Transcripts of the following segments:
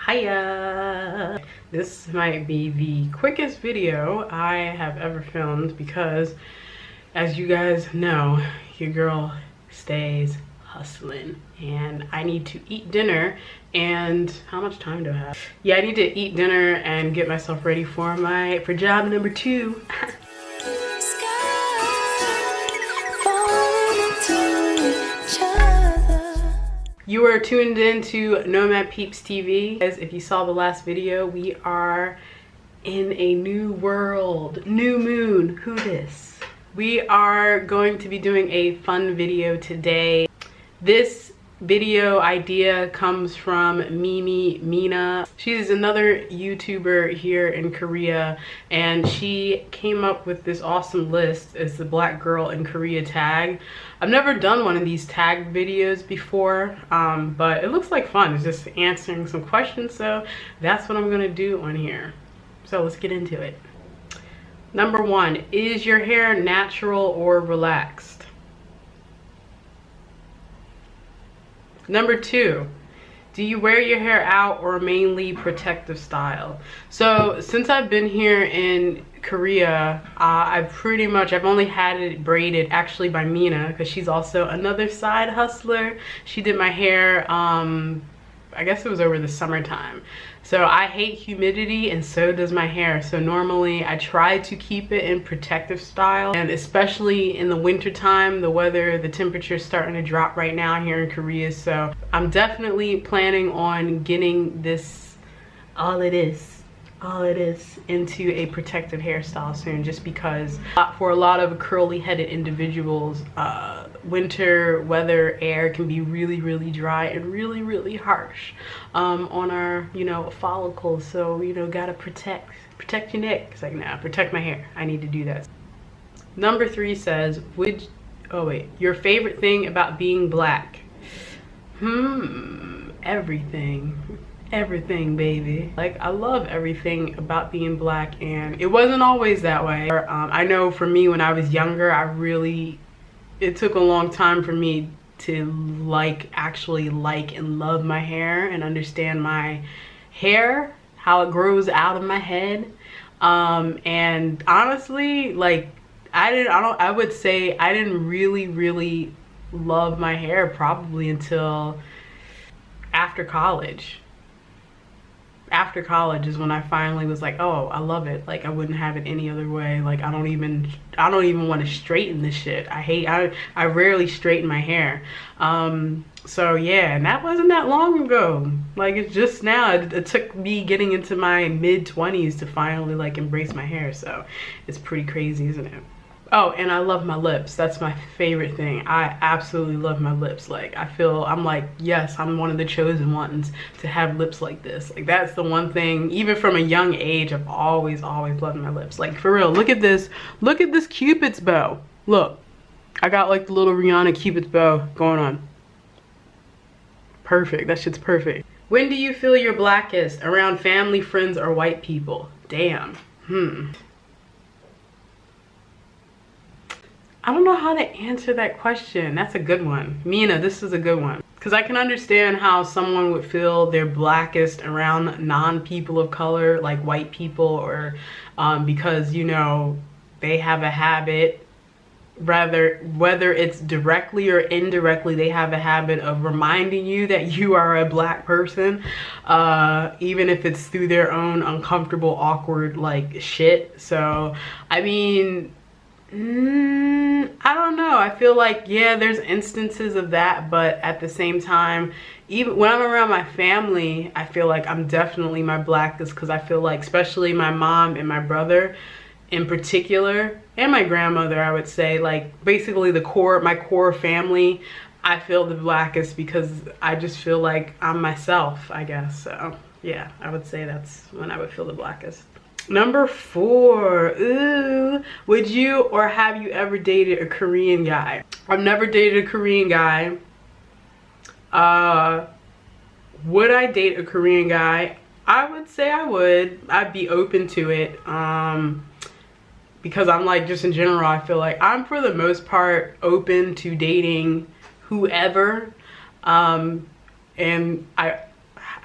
Hiya! This might be the quickest video I have ever filmed because, as you guys know, your girl stays hustling and I need to eat dinner. And how much time do I have? Yeah, I need to eat dinner and get myself ready for job number 2. You are tuned in to Nomad Peeps TV. As if you saw the last video, we are in a new world, new moon. Who this? We are going to be doing a fun video today. This video idea comes from Mimimina. She's another YouTuber here in Korea, and she came up with this awesome list as the Black Girl in Korea tag. I've never done one of these tag videos before, but it looks like fun. It's just answering some questions, so that's what I'm gonna do on here. So let's get into it. Number 1, is your hair natural or relaxed? Number 2, do you wear your hair out or mainly protective style? So since I've been here in Korea, I've only had it braided actually by Mina, because she's also another side hustler. She did my hair, I guess it was over the summertime. So I hate humidity and so does my hair. So normally I try to keep it in protective style, and especially in the winter time, the temperature's starting to drop right now here in Korea. So I'm definitely planning on getting this, all it is, into a protective hairstyle soon, just because for a lot of curly headed individuals, winter weather air can be really dry and really harsh on our follicles. So gotta protect your neck. It's like, nah, protect my hair. I need to do that. Number 3 says, your favorite thing about being Black? Everything, baby. Like, I love everything about being Black, and it wasn't always that way. I know for me, when I was younger, it took a long time for me to actually like and love my hair and understand my hair, how it grows out of my head. And honestly, like, I would say I didn't really love my hair probably until after college. After college is when I finally was like, oh, I love it. Like, I wouldn't have it any other way. Like, I don't even want to straighten this shit. I rarely straighten my hair. So yeah, and that wasn't that long ago. Like, it's just now. It took me getting into my mid-20s to finally like embrace my hair. So it's pretty crazy, isn't it? Oh, and I love my lips. That's my favorite thing. I absolutely love my lips. Like, I'm like, yes, I'm one of the chosen ones to have lips like this. Like, that's the one thing, even from a young age, I've always loved my lips. Like, for real, look at this Cupid's bow. Look, I got like the little Rihanna Cupid's bow going on. Perfect, that shit's perfect. When do you feel you're blackest? Around family, friends, or white people? Damn, I don't know how to answer that question. That's a good one. Mina, this is a good one. Because I can understand how someone would feel they're blackest around non-people of color, like white people, or because, they have a habit, whether it's directly or indirectly, they have a habit of reminding you that you are a Black person, even if it's through their own uncomfortable, awkward, like, shit. So, I mean, I don't know. I feel like, yeah, there's instances of that, but at the same time, even when I'm around my family, I feel like I'm definitely my blackest, because I feel like, especially my mom and my brother in particular, and my grandmother, I would say, like, basically my core family, I feel the blackest because I just feel like I'm myself, I guess. So yeah, I would say that's when I would feel the blackest. Number 4, ooh, would you or have you ever dated a Korean guy? I've never dated a Korean guy. Would I date a Korean guy? I would say I would. I'd be open to it. Because I'm like, just in general, I feel like I'm for the most part open to dating whoever. And I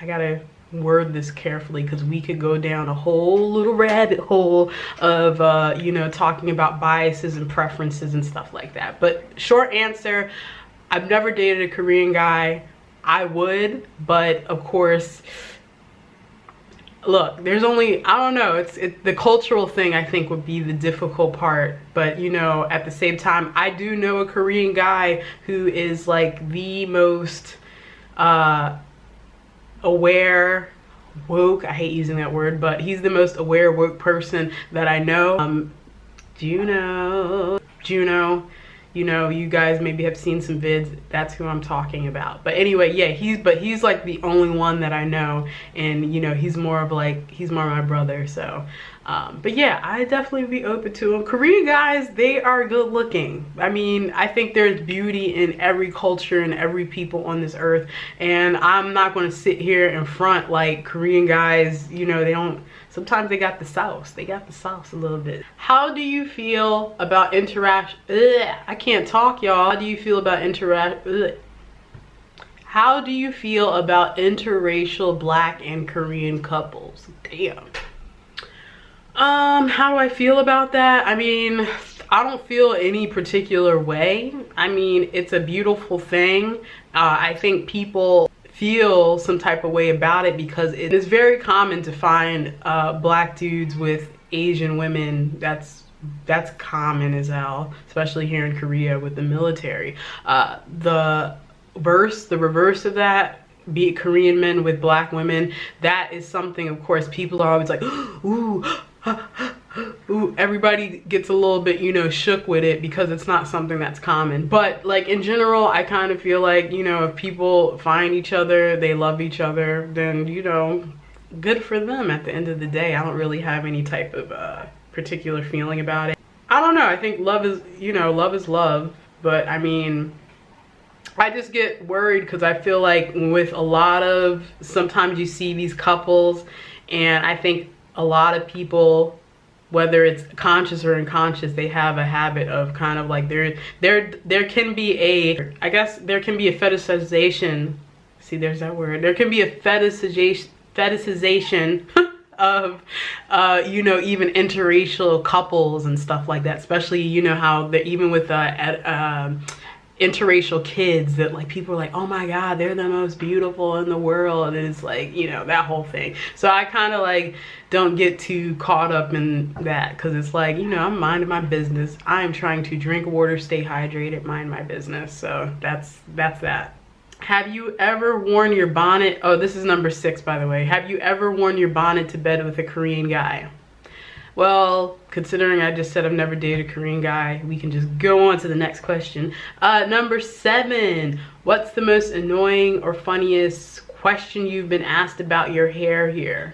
gotta word this carefully because we could go down a whole little rabbit hole of you know, talking about biases and preferences and stuff like that. But short answer, I've never dated a Korean guy. I would, but of course, look, there's only, I don't know, it's the cultural thing I think would be the difficult part. But you know, at the same time, I do know a Korean guy who is like the most aware, woke, I hate using that word, but he's the most aware, woke person that I know. Juno, you know, you guys maybe have seen some vids, that's who I'm talking about. But anyway, yeah, he's like the only one that I know, and you know, he's more my brother. So but yeah, I definitely be open to him. Korean guys, they are good looking. I mean, I think there's beauty in every culture and every people on this earth, and I'm not going to sit here in front like Korean guys, you know, they don't, sometimes they got the sauce. They got the sauce a little bit. How do you feel about interracial? I can't talk, y'all. How do you feel about How do you feel about interracial Black and Korean couples? Damn. How do I feel about that? I mean, I don't feel any particular way. I mean, it's a beautiful thing. I think people feel some type of way about it because it is very common to find Black dudes with Asian women. That's common as hell, especially here in Korea with the military. The reverse of that, be it Korean men with Black women, that is something, of course, people are always like, ooh, ooh, everybody gets a little bit, you know, shook with it because it's not something that's common. But like in general, I kind of feel like, you know, if people find each other, they love each other, then, you know, good for them at the end of the day. I don't really have any type of particular feeling about it. I don't know, I think love is, you know, love is love. But I mean, I just get worried because I feel like with a lot of, sometimes you see these couples, and I think a lot of people, whether it's conscious or unconscious, they have a habit of kind of like there can be a, I guess there can be a fetishization. See, there's that word. There can be a fetishization of you know, even interracial couples and stuff like that, especially, you know, how they're even with interracial kids, that like people are like, oh my god, they're the most beautiful in the world, and it's like, you know, that whole thing. So I kind of like don't get too caught up in that because it's like, you know, I'm minding my business. I am trying to drink water, stay hydrated, mind my business. So that's that. Have you ever worn your bonnet? Oh, this is number 6, by the way. Have you ever worn your bonnet to bed with a Korean guy? Well, considering I just said I've never dated a Korean guy, we can just go on to the next question. Number 7, what's the most annoying or funniest question you've been asked about your hair here?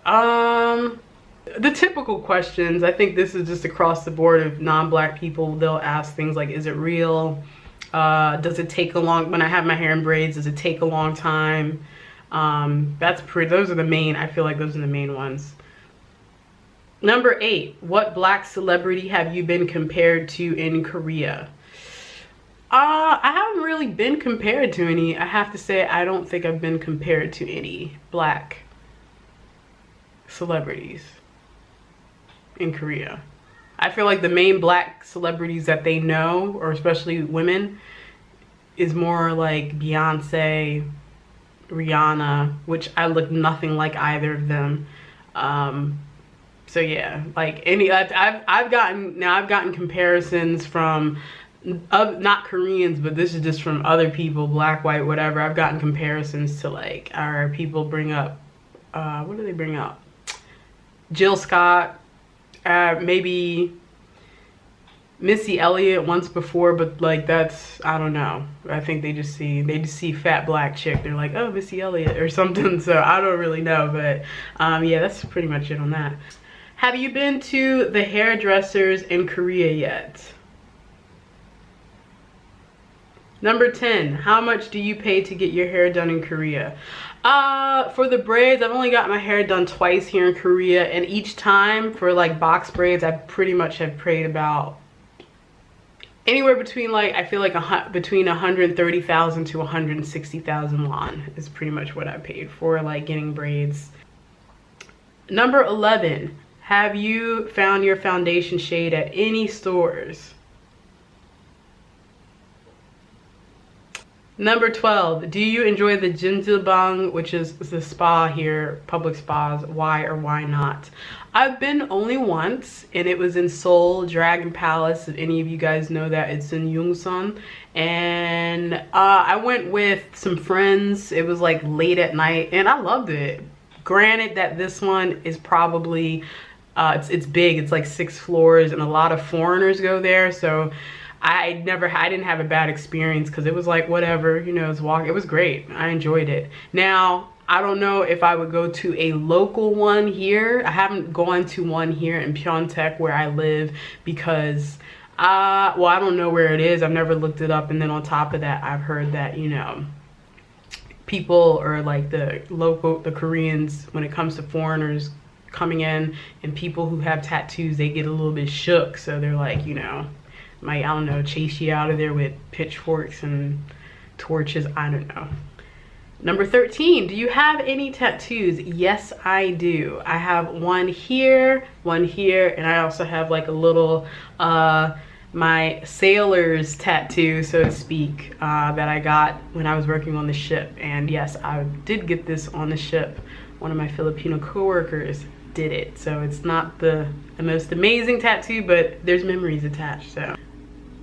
The typical questions. I think this is just across the board of non-Black people. They'll ask things like, is it real? Does it take a long, when I have my hair in braids, does it take a long time? Those are the main, I feel like those are the main ones. Number 8, what Black celebrity have you been compared to in Korea? I haven't really been compared to any. I have to say, I don't think I've been compared to any Black celebrities in Korea. I feel like the main Black celebrities that they know, or especially women, is more like Beyonce, Rihanna, which I look nothing like either of them. So yeah, like I've gotten comparisons from not Koreans, but this is just from other people, Black, white, whatever. I've gotten comparisons to like, our people bring up, what do they bring up? Jill Scott, maybe Missy Elliott once before, but like that's, I don't know. I think they just see fat Black chick. They're like, oh, Missy Elliott or something. So I don't really know, but yeah, that's pretty much it on that. Have you been to the hairdressers in Korea yet? Number 10, how much do you pay to get your hair done in Korea? For the braids, I've only got my hair done twice here in Korea, and each time for like box braids, I pretty much have paid about anywhere between like, I feel like between 130,000 to 160,000 won is pretty much what I paid for like getting braids. Number 11, have you found your foundation shade at any stores? Number 12, do you enjoy the Jinjilbang, which is the spa here, public spas? Why or why not? I've been only once, and it was in Seoul, Dragon Palace. If any of you guys know that, it's in Yongsan. And I went with some friends. It was like late at night, and I loved it. Granted that this one is probably, it's big. It's like 6 floors, and a lot of foreigners go there. So I didn't have a bad experience because it was like whatever, you know, it was great. I enjoyed it. Now, I don't know if I would go to a local one here. I haven't gone to one here in Pyeongtaek where I live because, well, I don't know where it is. I've never looked it up. And then on top of that, I've heard that, you know, people or like the Koreans, when it comes to foreigners coming in and people who have tattoos, they get a little bit shook. So they're like, you know, might, I don't know, chase you out of there with pitchforks and torches. I don't know. Number 13, do you have any tattoos? Yes, I do. I have one here, and I also have like a little, my sailor's tattoo, so to speak, that I got when I was working on the ship. And yes, I did get this on the ship. One of my Filipino coworkers did it. So it's not the most amazing tattoo, but there's memories attached, so.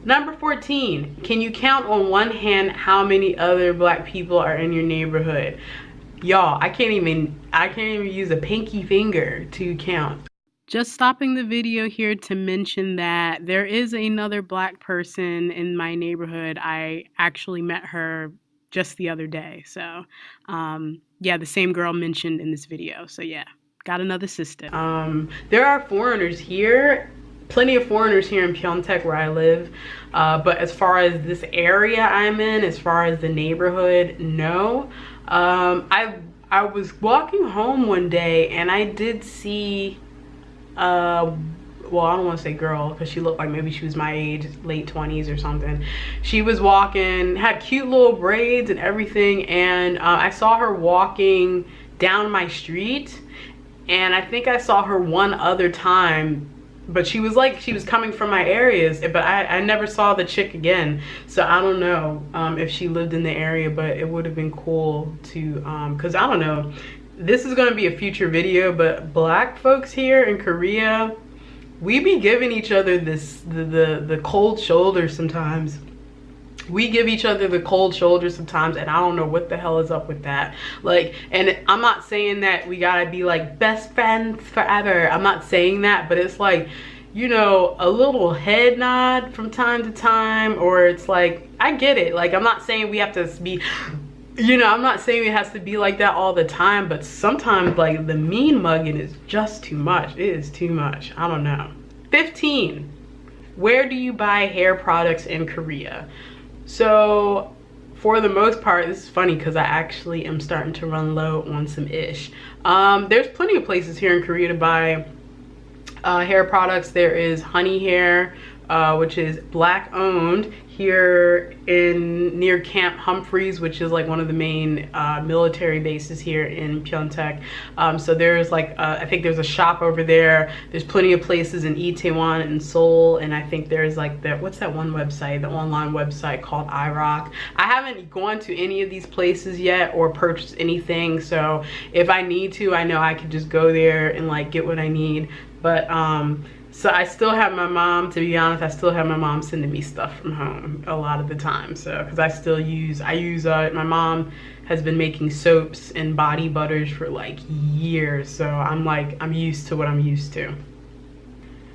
Number 14, can you count on one hand how many other black people are in your neighborhood? Y'all, I can't even use a pinky finger to count. Just stopping the video here to mention that there is another black person in my neighborhood. I actually met her just the other day. So, yeah, the same girl mentioned in this video. So yeah, got another sister. There are foreigners here. Plenty of foreigners here in Pyeongtaek where I live, but as far as this area I'm in, as far as the neighborhood, no. I was walking home one day and I did see, well, I don't want to say girl because she looked like maybe she was my age, late 20s or something. She was walking, had cute little braids and everything, and I saw her walking down my street, and I think I saw her one other time. But she was like, she was coming from my areas, but I never saw the chick again. So I don't know if she lived in the area, but it would have been cool to, cause I don't know, this is gonna be a future video, but black folks here in Korea, we be giving each other the cold shoulder sometimes. We give each other the cold shoulder sometimes, and I don't know what the hell is up with that. Like, and I'm not saying that we gotta be like best friends forever. I'm not saying that, but it's like, you know, a little head nod from time to time, or it's like, I get it. Like, I'm not saying we have to be, you know, I'm not saying it has to be like that all the time, but sometimes like the mean mugging is just too much. It is too much. I don't know. 15, where do you buy hair products in Korea? So for the most part, this is funny because I actually am starting to run low on some ish. There's plenty of places here in Korea to buy hair products. There is Honey Hair, which is black owned here near Camp Humphreys, which is like one of the main military bases here in Pyeongtaek. So there's like, I think there's a shop over there. There's plenty of places in Itaewon and Seoul. And I think there's like what's that one website, the online website called iRock. I haven't gone to any of these places yet or purchased anything. So if I need to, I know I could just go there and like get what I need. But so I still have my mom, to be honest, I still have my mom sending me stuff from home a lot of the time. So, because I use, my mom has been making soaps and body butters for like years. So I'm used to what I'm used to.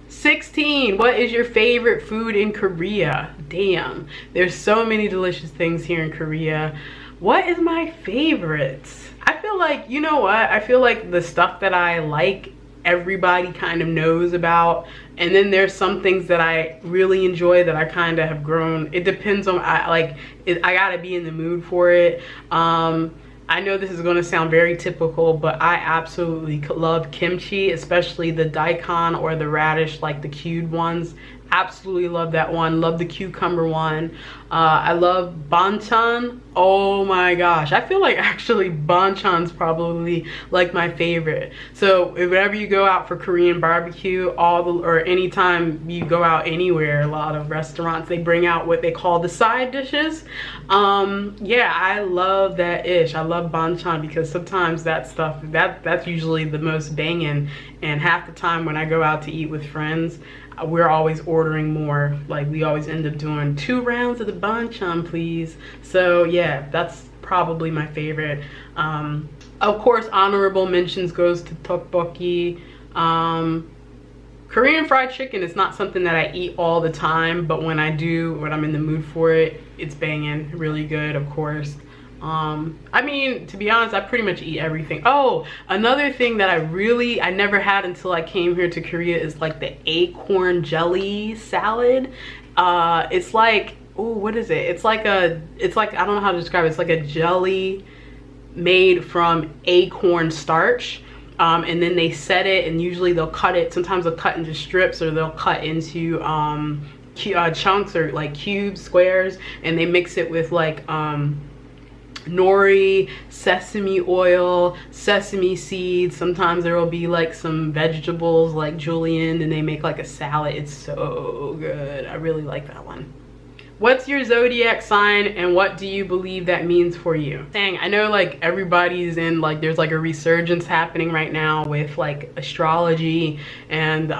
16, what is your favorite food in Korea? Damn, there's so many delicious things here in Korea. What is my favorite? I feel like, you know what? I feel like the stuff that I like, everybody kind of knows about, and then there's some things that I really enjoy that I kind of have grown. It depends on, I gotta be in the mood for it. I know this is going to sound very typical, but I absolutely love kimchi, especially the daikon or the radish, like the cubed ones. Absolutely love that one. Love the cucumber one. I love banchan. Oh my gosh, I feel like actually banchan's probably like my favorite. So whenever you go out for Korean barbecue, or anytime you go out anywhere, a lot of restaurants, they bring out what they call the side dishes. Yeah, I love that ish. I love banchan because sometimes that stuff, that's usually the most banging, and half the time when I go out to eat with friends, we're always ordering more. Like, we always end up doing 2 rounds of the banchan, please. So yeah, that's probably my favorite. Of course, honorable mentions goes to tteokbokki. Korean fried chicken is not something that I eat all the time, but when I do, when I'm in the mood for it, it's banging, really good, of course. I mean, to be honest, I pretty much eat everything. Oh, another thing that I never had until I came here to Korea is like the acorn jelly salad. It's like, oh, what is it? It's like, I don't know how to describe it. It's like a jelly made from acorn starch. And then they set it, and usually they'll cut it. Sometimes they'll cut into strips, or they'll cut into chunks, or like cubes, squares, and they mix it with like nori, sesame oil, sesame seeds. Sometimes there will be like some vegetables like julienne, and they make like a salad. It's so good. I really like that one. What's your zodiac sign, and what do you believe that means for you? Dang, I know like everybody's in, like, there's like a resurgence happening right now with like astrology and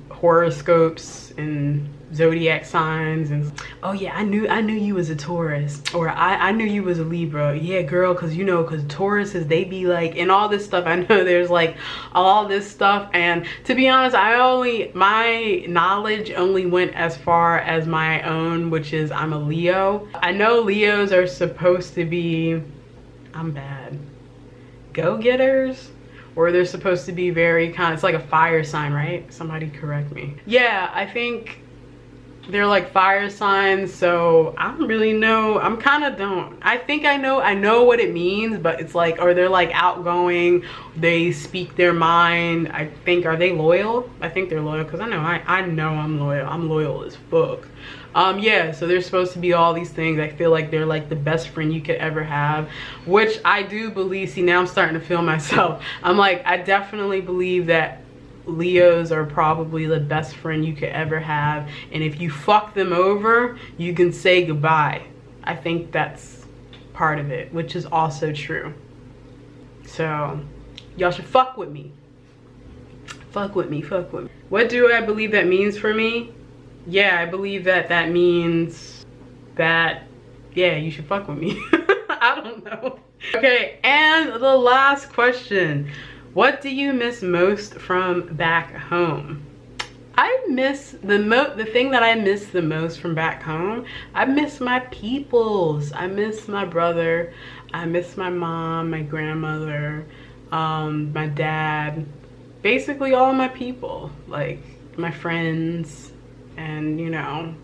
horoscopes and zodiac signs. And oh yeah, I knew you was a Taurus, or I knew you was a Libra. Yeah, girl, because you know, because Tauruses, they be like, and all this stuff. I know there's like all this stuff, and to be honest, my knowledge only went as far as my own, which is I'm a Leo. I know Leos are supposed to be, I'm bad, go-getters, or they're supposed to be very kind of, it's like a fire sign, right? Somebody correct me. Yeah, I think they're like fire signs, so I don't really know. I'm kind of don't. I think I know what it means, but it's like, or they're like outgoing, they speak their mind. I think, are they loyal? I think they're loyal, because I know I'm loyal. I'm loyal as fuck. Yeah, so they're supposed to be all these things. I feel like they're like the best friend you could ever have, which I do believe. See, now I'm starting to feel myself. I'm like, I definitely believe that Leos are probably the best friend you could ever have, and if you fuck them over, you can say goodbye. I think that's part of it, which is also true. So y'all should fuck with me. Fuck with me. What do I believe that means for me? Yeah, I believe that means that, yeah, you should fuck with me. I don't know. Okay, and the last question. What do you miss most from back home? I miss the thing that I miss the most from back home. I miss my peoples. I miss my brother. I miss my mom, my grandmother, my dad. Basically all of my people, like my friends, and you know,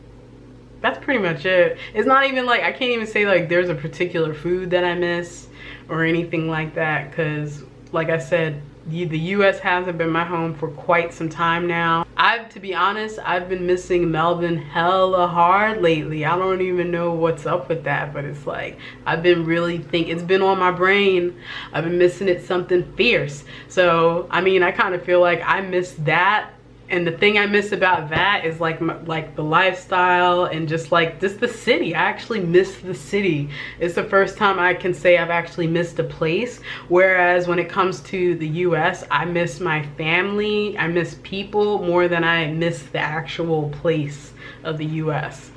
that's pretty much it. It's not even like, I can't even say like there's a particular food that I miss or anything like that, because like I said, the US hasn't been my home for quite some time now. To be honest, I've been missing Melbourne hella hard lately. I don't even know what's up with that, but it's like, I've been really it's been on my brain. I've been missing it something fierce. So, I mean, I kind of feel like I miss that. And the thing I miss about that is like the lifestyle, and just the city. I actually miss the city. It's the first time I can say I've actually missed a place. Whereas when it comes to the US, I miss my family, I miss people more than I miss the actual place of the US.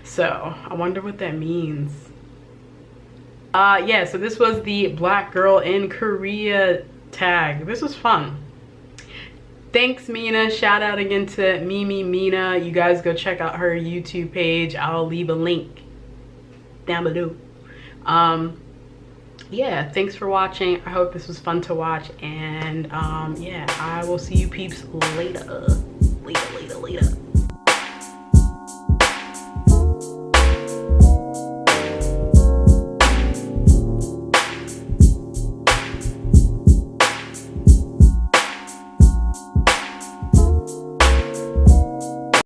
So I wonder what that means. Yeah, so this was the Black Girl in Korea tag. This was fun. Thanks, Mina. Shout out again to Mimimina. You guys go check out her YouTube page. I'll leave a link down below. Yeah, thanks for watching. I hope this was fun to watch, and yeah, I will see you peeps later. Later.